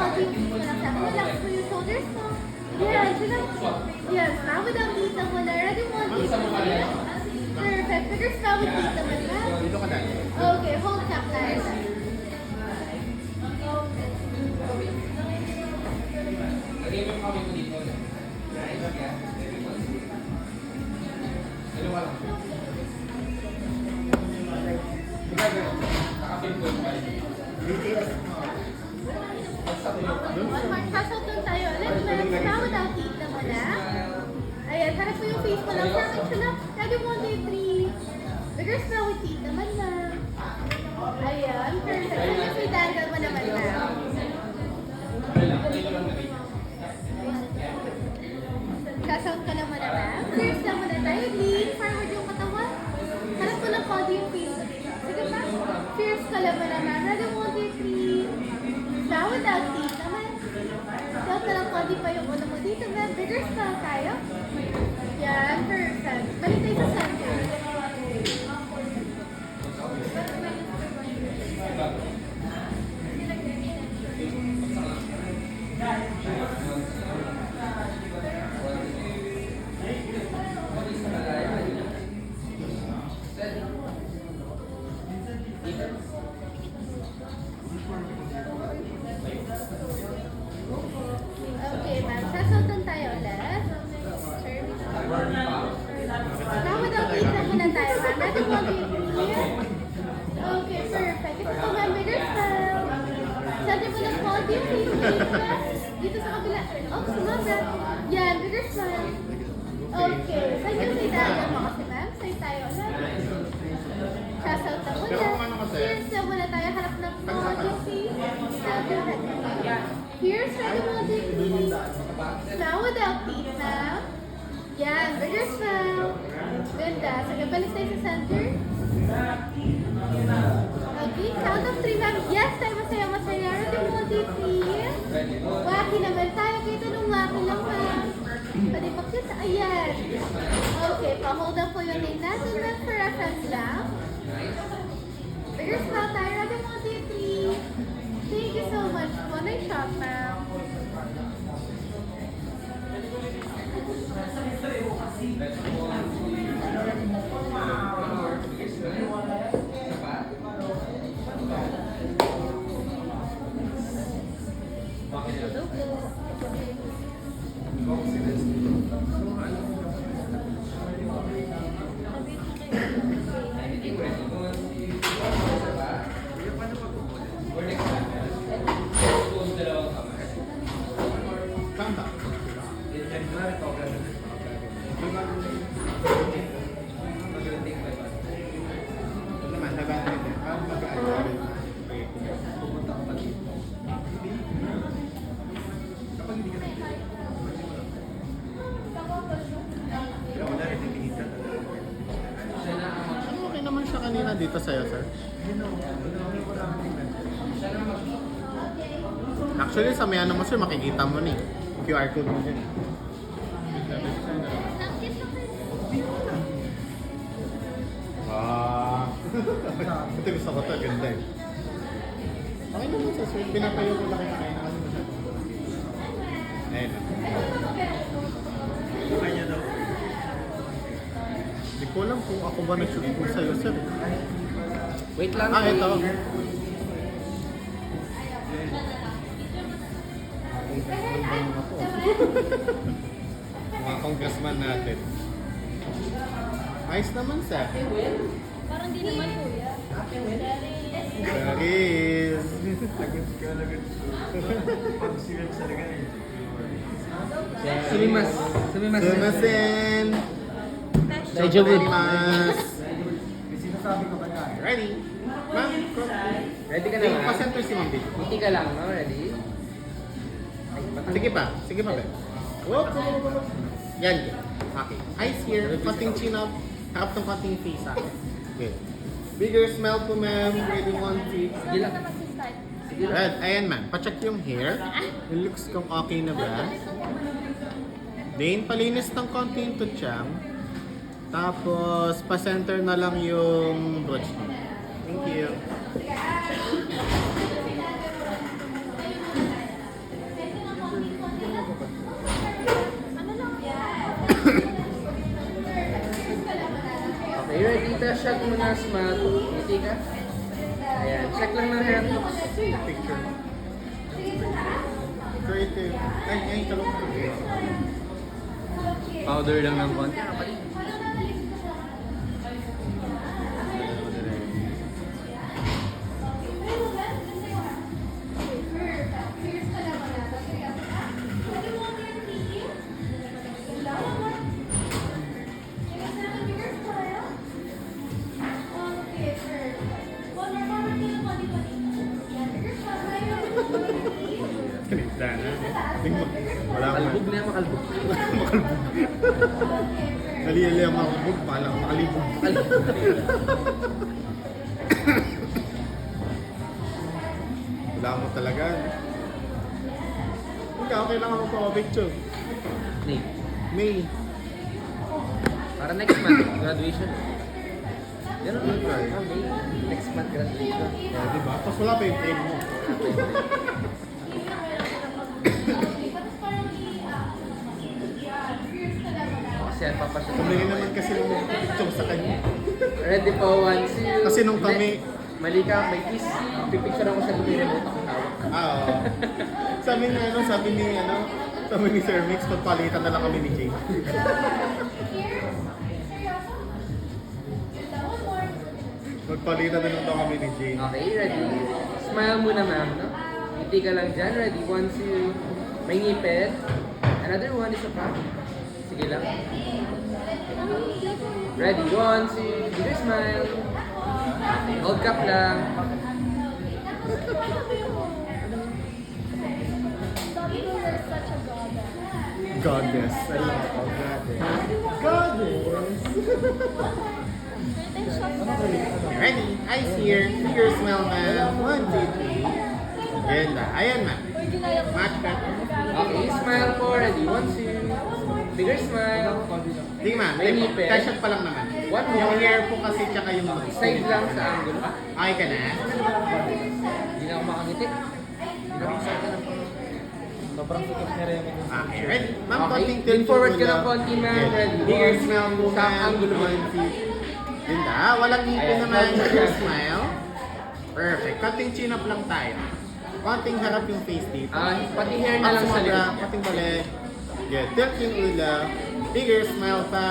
konti yung face mo lang sa akin. Relax mo yung shoulders mo. Yes, relax. Yes, smile without dito mo na. Ready mo, dito mo. Perfect. Bigger smile with dito mo na. Dito ka dali. Okay, hold cap tayo. Lagay mo yung kami ko dito. Dalawa lang. Nakapin ko yung balik. One more. Shoutout doon tayo. Let's smile without dito mo na. Ayan, harap mo yung face mo lang sa akin siya na. Ready, 1, 2, 3. Bigger smile with dito mo na. Ayan, perfect. Ayan, may dangle mo naman na. Sasound ka naman na, ma'am. First lang muna tayo. Lean forward yung katawan. Harap mo lang konti yung face. Sige, ma'am. Fierce ka naman na, ma'am. Ready, 1, 2, 3. Now, without teeth naman. Tilt na lang konti pa yung ulo mo dito, ma'am. Bigger smile tayo. Yan, perfect. Balik tayo sa center. Okay, ma'am. Sasotan tayo ulit. Now, without teeth na muna tayo, ma'am. Ready, 1, 2, 3. Okay, perfect. Ito po, ma'am. Bigger smile. Center mo lang konti yung face mo dito, ma'am. Dito sa kabila. Oh, sumabra. Yan, bigger smile. Okay. Saan yung say tayo mo kasi, ma'am? Say tayo ulit. Sasotan na muna. Cheers na muna tayo. Harap ng konti yung face. Here's ready, 1, 2, 3. Now without teeth, ma'am. Yan, bigger smile. Ganda. Sige, balik tayo sa center. Okay, count of 3, ma'am. Yes, tayo masaya. Ready, 1, 2, 3. Waki naman tayo. Kita nung waki lang, ma'am. Pwede pa kita. Ayan. Okay, pa-hold up po yung name natin, ma'am, for reference lang. Bigger smile tayo. Ready, 1, 2, 3. Thank you so much po. Nice shot, ma'am. Tama. Naman, nabahan din. Parang mag-aaral. Pupunta ka pa dito. Kapag hindi ka ano, okay naman siya kanina dito sa'yo, sir? Actually, sa may ano mo, sir, makikita mo ni QR code mo dyan. Ito gusto ko ito, ganda eh. Okay naman sa sir, pinapayo ko lang yung kain na kasi masyado. Ayun na. Kanya daw. Hindi ko alam kung ako ba nag-shoot po sa'yo, sir. Wait lang. Ito. Mga congressman natin. Ayos naman, sir. Parang di naman, kuya. Charis! Sumimas. Sumimas. Sumasen! Medyo good. Ready? Ma'am, Ready ka na Hindi, ba? pa-center si Ma'am Vic. Hindi ka lang, no? Ready? Sige pa. Sige pa, Ben. Whoop, whoop, whoop. Yan. Okay. Eyes here. Konting chin up. Harap ng konting face sa akin. Okay. Bigger smile po, ma'am. Ready, 1, 2. Sige lang. Sige lang. Red. Ayan, ma'am. Pacheck yung hair. It looks kung okay na ba. Then, palinis ng konti yung tutsang. Tapos, pa-center na lang yung brooch niya. Thank you. shot mo na smile. Ngiti ka. Ayan, check lang ng hair looks. Picture. Creative. Ay, talong. Powder lang ng konti. Kapatid. Kanita na. Wala ka. Makalbog na yan, makalbog. Makalbog. Naliyali ang makalbog. Palang makalibog. Wala mo talaga. Ikaw, kailangan mo pa picture. Name. May. Para next month, graduation. Ganun lang. Okay. May next month graduation. Diba? Tapos wala pa yung frame mo. Kasi papasok. Tumingin naman kasi ng picture sa kanya. Ready po, one, two. Kasi nung kami- Mali ka, may kiss. Pipicture ako sa lumiri mo. Ako tawag. Oo. Sabi ni Sir Mix, pagpalitan na lang kami ni Jay. Magpalitan na lang daw kami ni Jay. Okay, ready? Smile muna, ma'am, no? Ngiti ka lang dyan. Ready? One, two. May ngipin. Another one, isa pa. Sige lang. Ready? One, two. Bigger smile. Hold cup lang. Goddess. I love her. Goddess. Ready? Eyes here. Figure smell, ma'am. 1, 2, 3. Ganda. Ayan, ma'am. Match ka. Okay, smile po. Ready? One, two. Bigger smile. Di, ma'am. May ngipin. Cashot pa lang naman. One more. Yung hair po kasi tsaka yung nose. Side lang sa angle. Okay ka na? Hindi na ako makangiti. Hindi na ako makangiti. Sobrang sikip na rin. Okay, ready? Ma'am, Okay, konting lean forward ka muna. ng konti, ma'am. Yes. Ready? Bigger One, smile po, sa ma'am. angulo mo. 1, 2. Ganda. Walang ngipin Ayan. naman. Bigger smile. Perfect. Konting chin up lang tayo. Konting harap yung face dito. Pati hair na lang sa Sobra, likod. konting balik. Good. Tilt yung ulo. Bigger smile pa.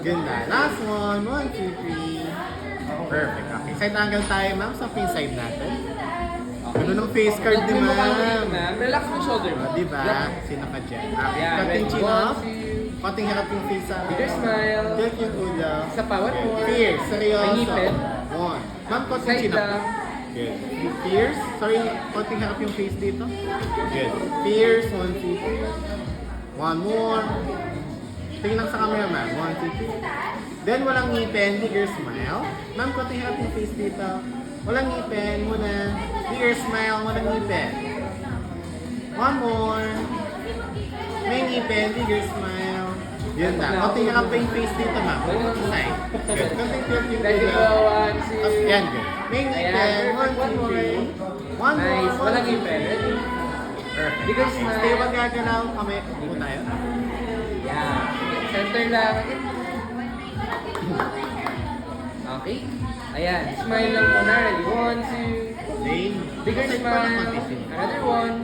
Ganda. Last one. 1, 2, 3. Perfect. Okay. Side angle tayo, ma'am. Sa face side natin. Ganun ang face card ni Huwag mo makangiti, ma'am. ma'am. Relax mo shoulder mo. Diba? Sino ka dyan? Okay. Yeah, Konting ready? chin One, up. two. Konting harap yung face sa Bigger smile. Tilt yung ulo. Isa pa, one more. Fierce. Seryoso. May ngipin. 1. Ma'am, konting Side chin up. lang. Good. Fierce. Sorry, konting harap yung face dito. Good. Fierce. 1, 2, 3. One more. Tingin lang sa camera, ma'am. 1, 2, 3. Then, walang ngipin. Bigger smile. Ma'am, konting harap yung face dito. Walang ngipin. Muna. Bigger smile. Walang ngipin. One more. May ngipin. Bigger smile. Yun na. Konting harap pa yung face dito, ma'am. Side. Good. Konting tilt yung Ready ulo. po, one, two. Tapos yan, good. May Ayan, ngipin. 1, perfect. 2, 3. One more. Nice. Walang ngipin. Ready? Perfect. Bigger Okay, smile. stay magagalaw kami. Upo tayo. Yeah. Center lang. Okay. Ayan. Smile lang muna. Ready? One, two. Lane. Bigger Side pa lang smile. konti. Another one.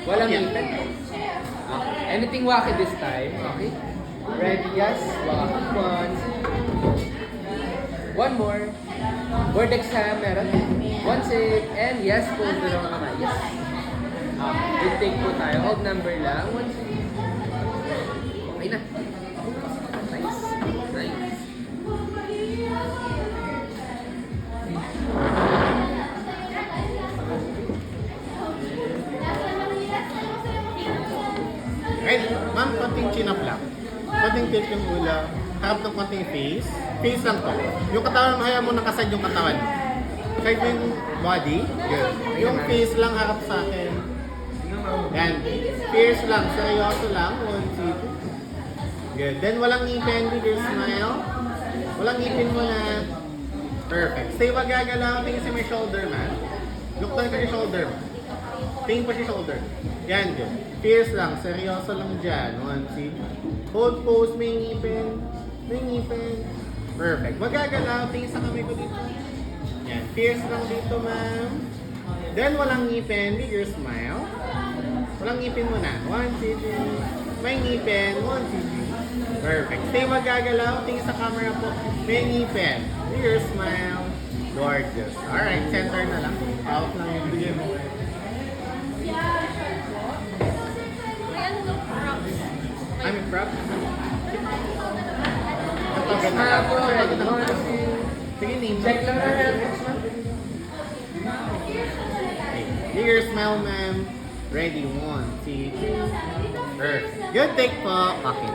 Walang Yeah. ngipin. Okay. Anything wacky this time. Okay. Ready? Yes. Wacky. One, two. One more. Board exam. Meron. One sip. And yes. Pose na lang kamay. Yes. Okay. Good take po tayo. Hold number lang. One sip. Okay na. Nice. Nice. Ready? Ma'am, konting chin up lang. Konting tilt yung ulo. Harap ng konting face. Face lang to. Yung katawan mo, hayaan mo nakasad yung katawan mo. Kahit mo yung body. Good. Yung face lang harap sa akin. Yan. Fierce lang. Seryoso lang. 1, 2. Good. Then walang ngipin. Bigger smile. Walang ngipin mo na. Perfect. Stay magagalaw. Tingin sa may shoulder, man. Look down ka yung shoulder mo. Tingin pa siya shoulder. Yan, good. Fierce lang. Seryoso lang dyan. 1, 2. Hold pose. May ngipin. May ngipin. Perfect. Magagalaw. Tingin sa kamay ko dito. Yan. Pierce lang dito, ma'am. Then, walang ngipin. Bigger smile. Walang ngipin muna. 1, 2, 3. May ngipin. 1, 2, 3. Perfect. Stay magagalaw. Tingin sa camera po. May ngipin. Bigger smile. Gorgeous. Alright, center na lang. Out lang yung bigay mo. May ano daw, props. I'm in prep. Smile po. Sige, name. Check lang na health. Bigger smile, ma'am. Ready, 1, 2, 3. Perfect. Good take po. Okay.